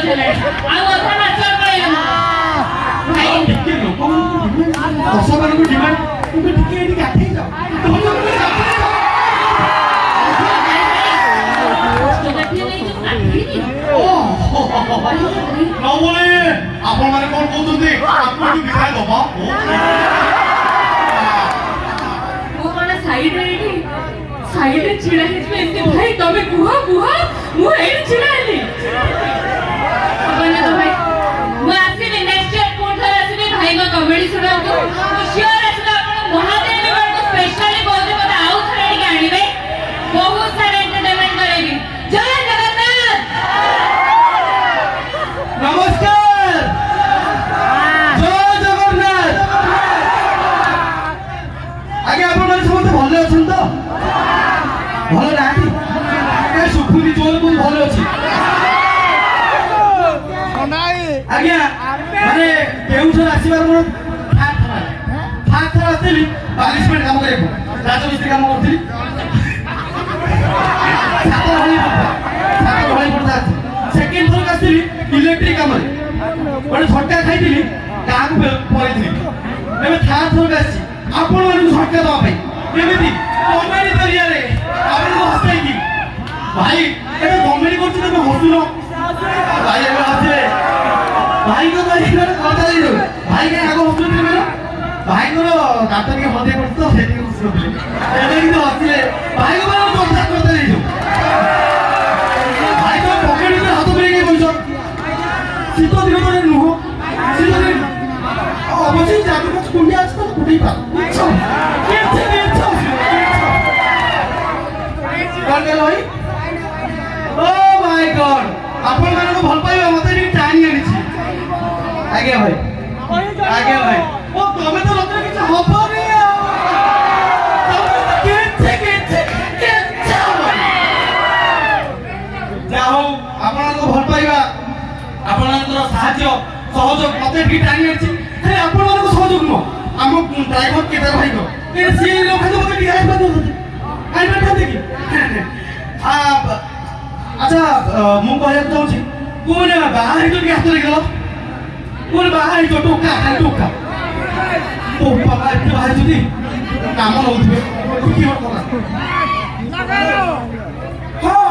देले आ अथा नाच पळेला भाई टिके लोक दस मान को डिमांड तुम टिके एटी गाठे जाओ तुम लोग को तो गाठी नहीं जो गाठी न बोले आपण माने कोन कहउछथि आपन की दिखाई दबा वो कोन साइड रे छिड़ा हित में भाई तमे कुहा मु एडी छिड़ा हेली बने तो भाई मु आसीने नेक्स्ट ईयर कोन थरा आसीने भाई को कॉमेडी सुनाओ तो श्योर आसीने आपण महादेव को स्पेशली बोलते मते आउ थरा के आनिबे बहुत सारे एंटरटेनमेंट करेगी जय जगन्नाथ नमस्कार जय जगन्नाथ आगे आपण माने समस्त भले अछन तो भले नाठी ए सुखुनी जोर को भले अछि आज्ञा माने केउछर आसीबार मोर ठाक आसीली 40 मिनिट काम करे राजमिस्त्री काम करथि छाता भଳି पड़ता सेकंड थर आसीली इलेक्ट्रिक काम रे बड़े झटका खाइथिली काम पळिथिली एबे थर्ड थर आसी आपण माने झटका दवा पई केमिति कॉमेडी करिया रे आपण को हसै की भाई एबे कॉमेडी करछि त हसुनो भाई एबे हसे भाई को भाई को कथा दे दो भाई के आगो हसुनो मेरा भाई को काटन के मधे करछ तो सेति हसुनो एबे कि हसले भाई को मेरा कथा करते दे दो भाई को कॉमेडी में हाथ में के बोलछो सीतो दिन तो नुहो सीतो दिन अबसे जाबे को कुंडिया আছে তো কুটি পা कौन गेल होई ओ माय गॉड आपण माने को भल पाइबा मते नि टाइम आनी छी आगे भाई ओ तमे तो लगे कि हबो नि तमे के जाओ आपण को भल पाइबा आपण साहाय्य सहयोग मते भी टाइम आनी छी हे आपण को सहयोग न हम ड्राइवर के भाई को ए सी लोग तो मते बिहार पर दो आई बैठा देखी अच्छा मु कहया चाहूँ कोन बाहर तो हाथ रे गलो कोन बाहर तो टोका ओ बाबा इते बाहर जदी काम होउथबे की हो करा हां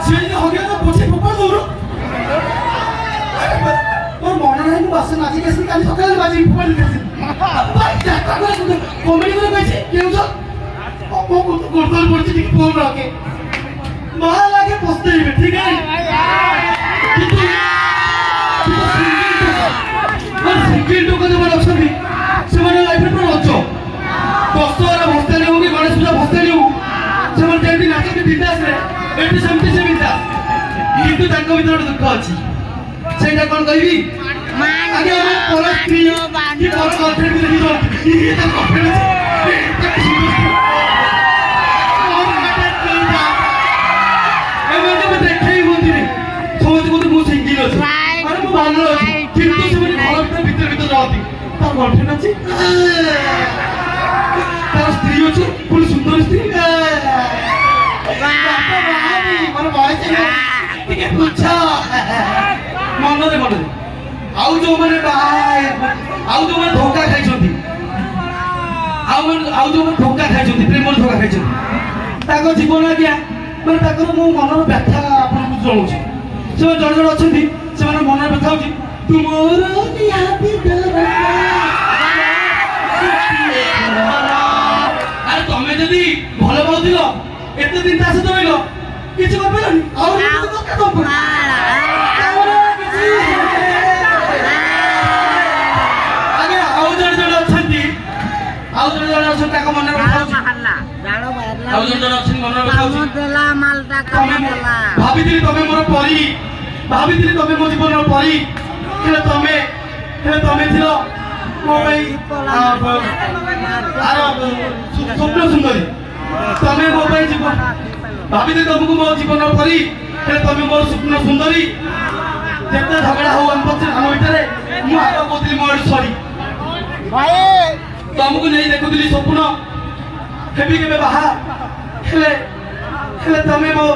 छेली हो गया तो पोछे पकड़ दो और मन नहीं बस नाची कैसे काली सकाल बाजी पकड़ देसी भाई जाता को कॉमेडी को कहछे केउ जो ओ को तो गोल पड़ती ठीक फोन रखे मां लागे पछतेइबे ठीक है सिंगल टोका जो बन अछनी से माने लाइफ रे लज्जो दशहरा भस्ताली हो कि गणेश पूजा भस्ताली हो से माने जेंति नाचते बिंदास रे एटी सेमति से बिंदास किंतु ताको भीतर दुख अछि सेटा कोन कहबी आगे हम पर स्त्री की पर गर्लफ्रेंड देखि जो ये तो गर्लफ्रेंड गर्लफ्रेंड अच्छी तार स्त्री अच्छी पुलिस सुंदर स्त्री मन पूछा मन दे आउ जो मैंने आउ जो मैंने धोखा खाई आउ जो मैंने धोखा खाई प्रेम धोखा खाई जीवन आज्ञा मैंने मो मन व्यथा आपको जनाऊँ से जड़े अच्छा से मन व्यथा हो अरे तमें जदि भल पाउथिल एते दिन ता सहित रहिलो किछि कर पेलनी और किछि कर दो आगे आउ जड़े अछंती ताको मन रखाउछि आउ जड़े अछन मन रखाउछि देला मालटा काम देला भाबिथिली तमे मोर परी भाबिथिली तमे मो जीवन परी तमें थिलो मो भाई स्वप्न सुंदरी तमें मो भाई जीवन भाभी तुमको मो जीवन परी तमें मोर स्वप्न सुंदरी जेते झगड़ा हो हम भितर मु आगे कहती मो सॉरी तुमको नहीं देखुली स्वप्न हेबी के बाहा तमें मो